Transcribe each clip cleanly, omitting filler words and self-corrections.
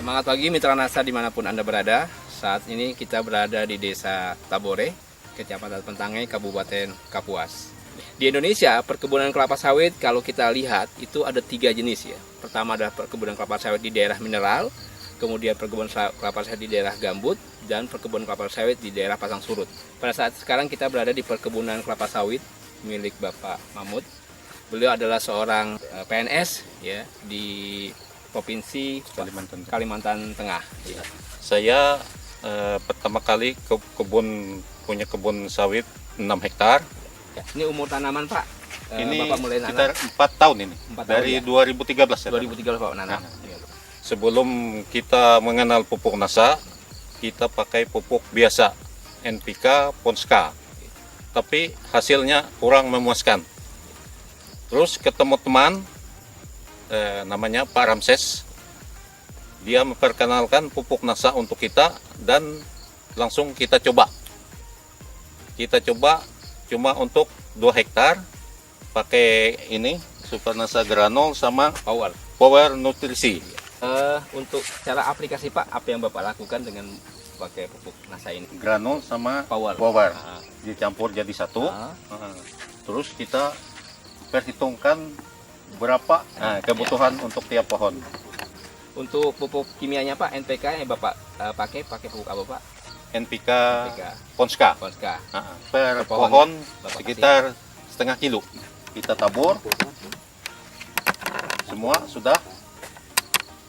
Semangat pagi mitra NASA dimanapun Anda berada. Saat ini kita berada di Desa Tabore, Kecamatan Pentangai, Kabupaten Kapuas. Di Indonesia, perkebunan kelapa sawit kalau kita lihat itu ada 3 jenis ya. Pertama adalah perkebunan kelapa sawit di daerah mineral, kemudian perkebunan kelapa sawit di daerah gambut, dan perkebunan kelapa sawit di daerah pasang surut. Pada saat sekarang kita berada di perkebunan kelapa sawit milik Bapak Mahmud. Beliau adalah seorang PNS ya di Provinsi Kalimantan Tengah. Ya. Saya pertama kali punya kebun sawit 6 hektar. Ya, ini umur tanaman Pak? Ini Bapak mulai sekitar nanam? 4 tahun ini. 4 dari tahun, 2013 ya. 2013 Pak nanam. Ya. Sebelum kita mengenal pupuk NASA, kita pakai pupuk biasa, NPK, Ponska. Tapi hasilnya kurang memuaskan. Terus ketemu teman namanya Pak Ramses, dia memperkenalkan pupuk NASA untuk kita dan langsung kita coba cuma untuk 2 hektar pakai ini Super NASA Granul sama Power Nutrisi. Untuk cara aplikasi Pak, apa yang Bapak lakukan dengan pakai pupuk NASA ini? Granul sama Power. Dicampur jadi satu. Terus kita perhitungkan berapa kebutuhan untuk tiap pohon. Untuk pupuk kimianya Pak, NPK yang Bapak pakai pupuk apa Pak? NPK. Ponska. Per pohon sekitar setengah kilo. Kita tabur. Semua sudah.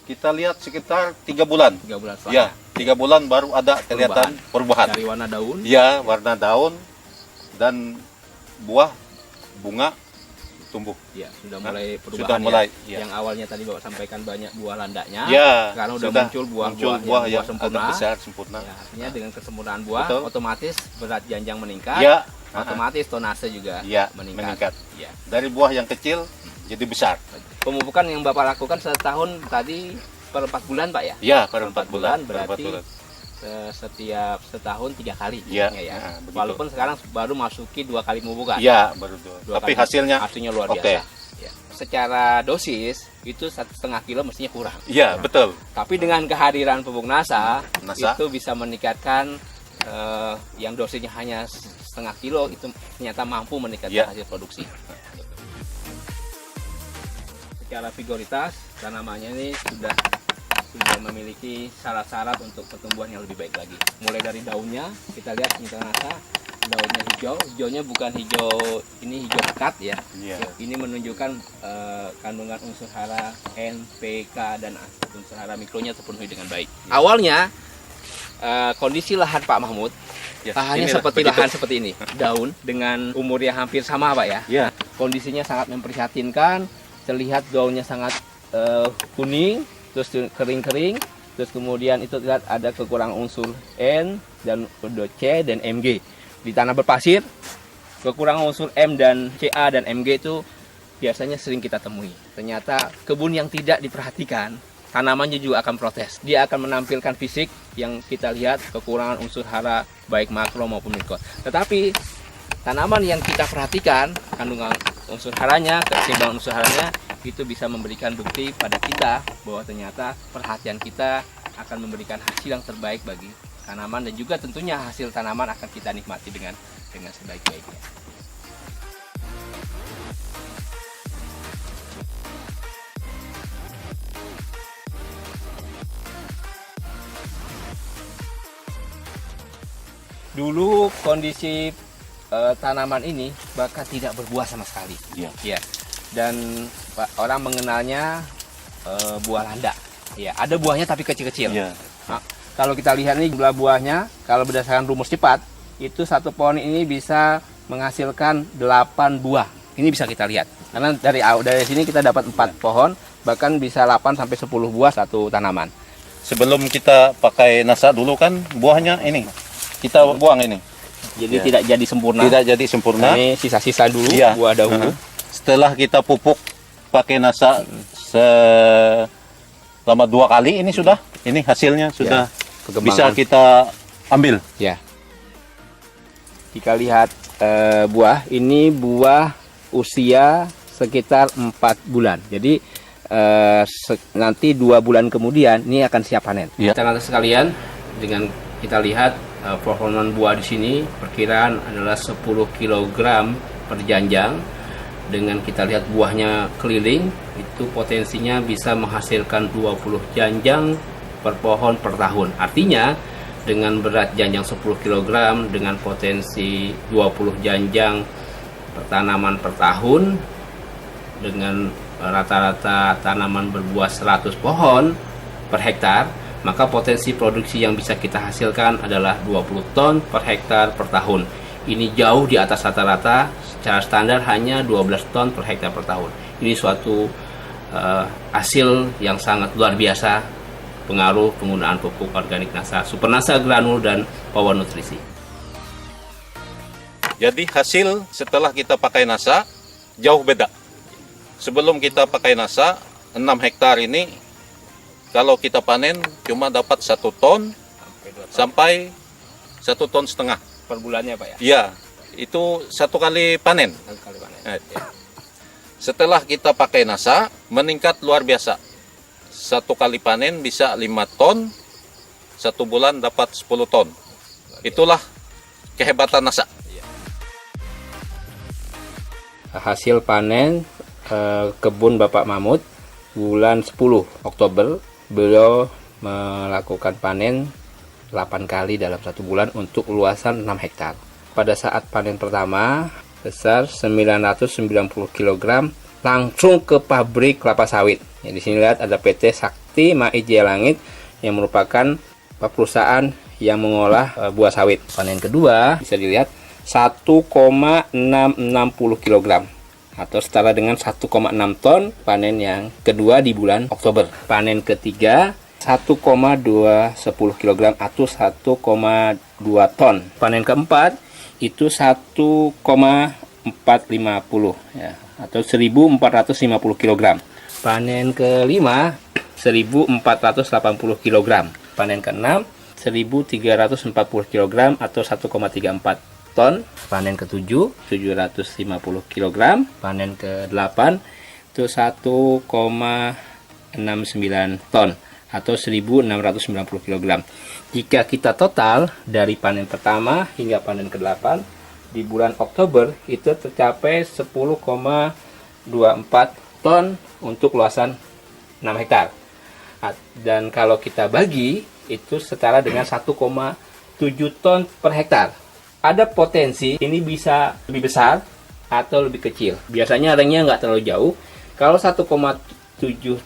Kita lihat sekitar 3 bulan. 3 bulan setelah. Ya, 3 bulan baru ada kelihatan perubahan. Dari warna daun. Ya, warna daun dan buah, bunga tumbuh. Ya, sudah mulai perubahan. Sudah mulai. Ya. Yang awalnya tadi Bapak sampaikan banyak buah landaknya. Ya, sekarang sudah muncul buah yang sempurna. Besar, sempurna. Ya, artinya dengan kesempurnaan buah, betul, otomatis berat janjang meningkat. Ya. Otomatis tonase juga meningkat. Ya. Dari buah yang kecil jadi besar. Pemupukan yang Bapak lakukan setahun tadi per 4 bulan Pak ya? Ya, per 4 bulan. Berarti setiap setahun 3 kali. Ya. Walaupun sekarang baru masuki 2 kali pemupukan. Ya, baru 2. Tapi hasilnya luar biasa. Ya. Secara dosis itu 1,5 kilo mestinya kurang. Iya, betul. Tapi dengan kehadiran pupuk NASA itu bisa meningkatkan yang dosisnya hanya 0,5 kilo itu ternyata mampu meningkatkan hasil produksi. Secara vigoritas tanamannya ini sudah memiliki syarat-syarat untuk pertumbuhan yang lebih baik lagi. Mulai dari daunnya kita lihat mitra NASA, daunnya hijaunya bukan hijau pekat ya. Ini menunjukkan kandungan unsur hara N, P, K dan unsur hara mikronya terpenuhi dengan baik. Awalnya kondisi lahan Pak Mahmud lahannya seperti ini, daun dengan umur yang hampir sama Pak ya. Kondisinya sangat memprihatinkan, terlihat daunnya sangat kuning, terus kering-kering, terus kemudian itu lihat ada kekurangan unsur N dan C dan Mg. Di tanah berpasir, kekurangan unsur M dan Ca dan Mg itu biasanya sering kita temui. Ternyata kebun yang tidak diperhatikan, tanamannya juga akan protes. Dia akan menampilkan fisik yang kita lihat kekurangan unsur hara baik makro maupun mikro. Tetapi tanaman yang kita perhatikan kandungan unsur haranya, keseimbangan unsur haranya itu bisa memberikan bukti pada kita bahwa ternyata perhatian kita akan memberikan hasil yang terbaik bagi tanaman dan juga tentunya hasil tanaman akan kita nikmati dengan sebaik-baiknya. Dulu kondisi tanaman ini bahkan tidak berbuah sama sekali. Ya. Dan orang mengenalnya buah landak. Ya, ada buahnya tapi kecil-kecil. Nah, kalau kita lihat ini jumlah buahnya, kalau berdasarkan rumus cepat, itu satu pohon ini bisa menghasilkan 8 buah. Ini bisa kita lihat. Karena dari sini kita dapat 4 pohon, bahkan bisa 8 sampai 10 buah satu tanaman. Sebelum kita pakai NASA dulu kan buahnya ini kita buang ini. Jadi tidak jadi sempurna. Tidak jadi sempurna. Ini sisa-sisa dulu buah dahulu. Setelah kita pupuk pakai NASA selama 2 kali ini sudah, ini hasilnya sudah bisa kita ambil. Ya. Jika lihat buah, ini buah usia sekitar 4 bulan. Jadi nanti 2 bulan kemudian ini akan siap panen. Ya. Teman-teman sekalian, dengan kita lihat performa buah di sini perkiraan adalah 10 kg per janjang. Dengan kita lihat buahnya keliling, itu potensinya bisa menghasilkan 20 janjang per pohon per tahun. Artinya dengan berat janjang 10 kg dengan potensi 20 janjang per tanaman per tahun, dengan rata-rata tanaman berbuah 100 pohon per hektar, maka potensi produksi yang bisa kita hasilkan adalah 20 ton per hektar per tahun. Ini jauh di atas rata-rata, secara standar hanya 12 ton per hektar per tahun. Ini suatu hasil yang sangat luar biasa pengaruh penggunaan pupuk organik NASA, Super NASA Granul dan Power Nutrisi. Jadi hasil setelah kita pakai NASA jauh beda. Sebelum kita pakai NASA, 6 hektar ini kalau kita panen cuma dapat 1 ton sampai 1,5 ton Per bulannya Pak ya? Iya, itu 1 kali panen. Setelah kita pakai NASA, meningkat luar biasa. 1 kali panen bisa 5 ton, 1 bulan dapat 10 ton. Itulah kehebatan NASA. Hasil panen kebun Bapak Mahmud bulan 10 Oktober, beliau melakukan panen 8 kali dalam 1 bulan untuk luasan 6 hektar. Pada saat panen pertama besar 990 kg langsung ke pabrik kelapa sawit. Ya, di sini lihat ada PT Sakti Mai Jaya Langit yang merupakan perusahaan yang mengolah buah sawit. Panen kedua bisa dilihat 1,660 kg atau setara dengan 1,6 ton panen yang kedua di bulan Oktober. Panen ketiga 1,210 kg atau 1,2 ton. Panen keempat itu 1,450 ya, atau 1.450 kg. Panen kelima 1.480 kg. Panen keenam 1.340 kg atau 1,34 ton. Panen ketujuh 750 kg. Panen ke-8 itu 1,69 ton atau 1.690 kg. Jika kita total dari panen pertama hingga panen ke-8 di bulan Oktober itu tercapai 10,24 ton untuk luasan 6 hektar. Dan kalau kita bagi itu setara dengan 1,7 ton per hektar. Ada potensi ini bisa lebih besar atau lebih kecil. Biasanya ringnya nggak terlalu jauh. Kalau 1,7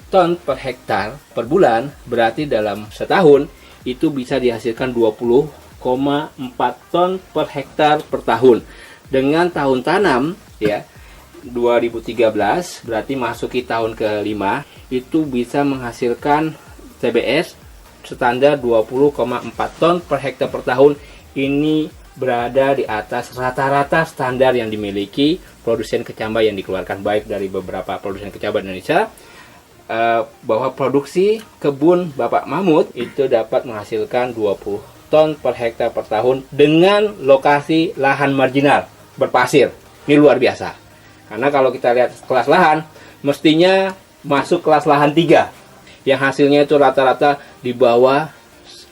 ton per hektar per bulan, berarti dalam setahun itu bisa dihasilkan 20,4 ton per hektar per tahun. Dengan tahun tanam ya 2013 berarti masuki tahun ke-5 itu bisa menghasilkan TBS standar 20,4 ton per hektar per tahun. Ini berada di atas rata-rata standar yang dimiliki produsen kecambah yang dikeluarkan baik dari beberapa produsen kecambah Indonesia, bahwa produksi kebun Bapak Mahmud itu dapat menghasilkan 20 ton per hektar per tahun dengan lokasi lahan marginal berpasir. Ini luar biasa. Karena kalau kita lihat kelas lahan, mestinya masuk kelas lahan 3 yang hasilnya itu rata-rata di bawah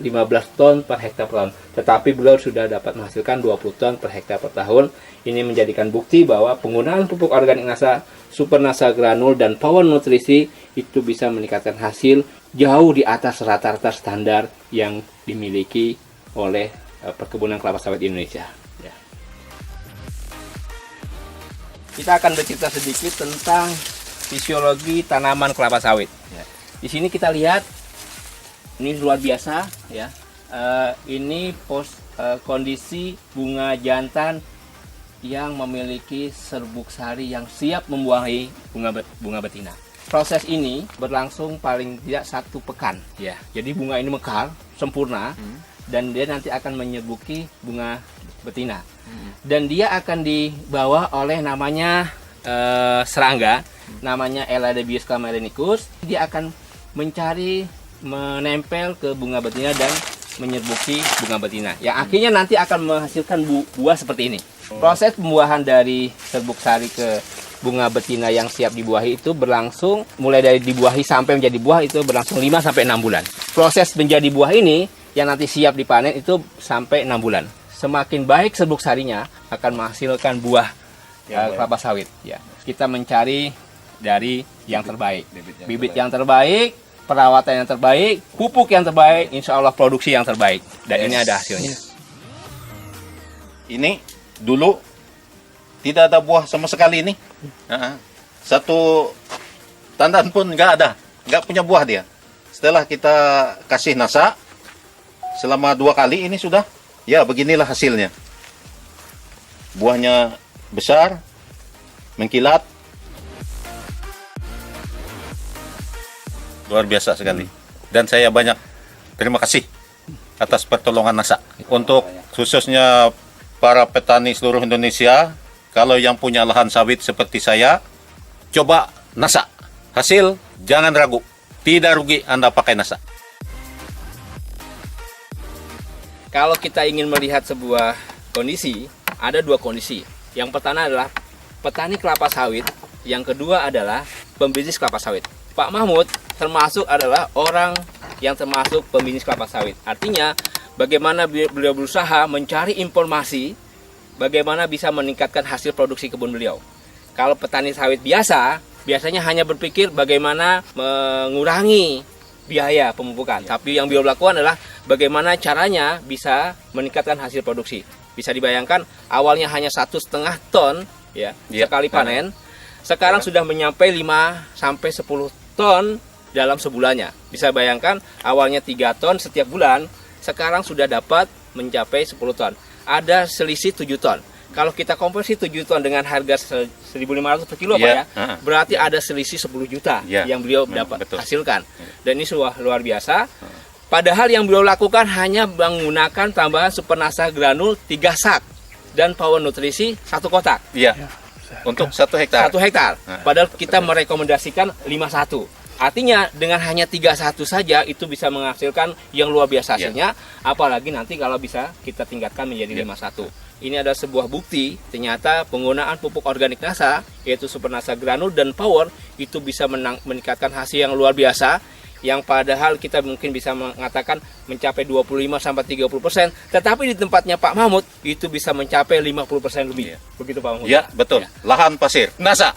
15 ton per hektar per tahun. Tetapi beliau sudah dapat menghasilkan 20 ton per hektar per tahun. Ini menjadikan bukti bahwa penggunaan pupuk organik NASA, Super NASA Granul, dan Power Nutrisi itu bisa meningkatkan hasil jauh di atas rata-rata standar yang dimiliki oleh perkebunan kelapa sawit Indonesia. Ya. Kita akan bercerita sedikit tentang fisiologi tanaman kelapa sawit. Ya. Di sini kita lihat ini luar biasa ya. Ini kondisi bunga jantan yang memiliki serbuk sari yang siap membuahi bunga betina. Proses ini berlangsung paling tidak 1 pekan ya. Jadi bunga ini mekar sempurna dan dia nanti akan menyerbuki bunga betina. Dan dia akan dibawa oleh namanya serangga, namanya Eladebius camerenicus. Dia akan menempel ke bunga betina dan menyerbuki bunga betina, yang akhirnya nanti akan menghasilkan buah seperti ini. Proses pembuahan dari serbuk sari ke bunga betina yang siap dibuahi itu berlangsung mulai dari dibuahi sampai menjadi buah itu berlangsung 5 sampai 6 bulan. Proses menjadi buah ini yang nanti siap dipanen itu sampai 6 bulan. Semakin baik serbuk sarinya akan menghasilkan buah kelapa sawit. Ya, kita mencari dari yang terbaik, bibit yang terbaik, perawatan yang terbaik, pupuk yang terbaik, insya Allah produksi yang terbaik. Dan ini ada hasilnya. Ini dulu tidak ada buah sama sekali ini. Satu tandan pun nggak ada, nggak punya buah dia. Setelah kita kasih nasa selama 2 kali ini sudah, ya beginilah hasilnya. Buahnya besar, mengkilat, luar biasa sekali. Dan saya banyak terima kasih atas pertolongan nasa. Untuk khususnya para petani seluruh Indonesia, kalau yang punya lahan sawit seperti saya, coba nasa. Hasil, jangan ragu. Tidak rugi Anda pakai nasa. Kalau kita ingin melihat sebuah kondisi, ada 2 kondisi. Yang pertama adalah petani kelapa sawit, yang kedua adalah pembisnis kelapa sawit. Pak Mahmud termasuk adalah orang yang termasuk pembisnis kelapa sawit. Artinya, bagaimana beliau berusaha mencari informasi bagaimana bisa meningkatkan hasil produksi kebun beliau. Kalau petani sawit biasanya hanya berpikir bagaimana mengurangi biaya pemupukan. Tapi yang beliau lakukan adalah bagaimana caranya bisa meningkatkan hasil produksi. Bisa dibayangkan awalnya hanya 1,5 ton ya sekali panen. Sekarang sudah menyampai 5 sampai 10 ton dalam sebulannya. Bisa bayangkan awalnya 3 ton setiap bulan, sekarang sudah dapat mencapai 10 ton. Ada selisih 7 ton. Kalau kita konversi 7 ton dengan harga 1.500 per kilo Pak ya, berarti ada selisih 10 juta yang beliau dapat hasilkan. Dan ini luar biasa. Padahal yang beliau lakukan hanya menggunakan tambahan super nasa granul 3 sak dan power nutrisi 1 kotak. Iya. Untuk 1 hektar. 1 hektar. Padahal kita merekomendasikan 51. Artinya dengan hanya 31 saja itu bisa menghasilkan yang luar biasa hasilnya. Apalagi nanti kalau bisa kita tingkatkan menjadi 51. Ini adalah sebuah bukti ternyata penggunaan pupuk organik nasa yaitu super nasa granul dan power itu bisa meningkatkan hasil yang luar biasa. Yang padahal kita mungkin bisa mengatakan mencapai 25-30%, tetapi di tempatnya Pak Mahmud itu bisa mencapai 50% lebih. Begitu Pak Mahmud? Ya, betul. Lahan pasir. Nasa.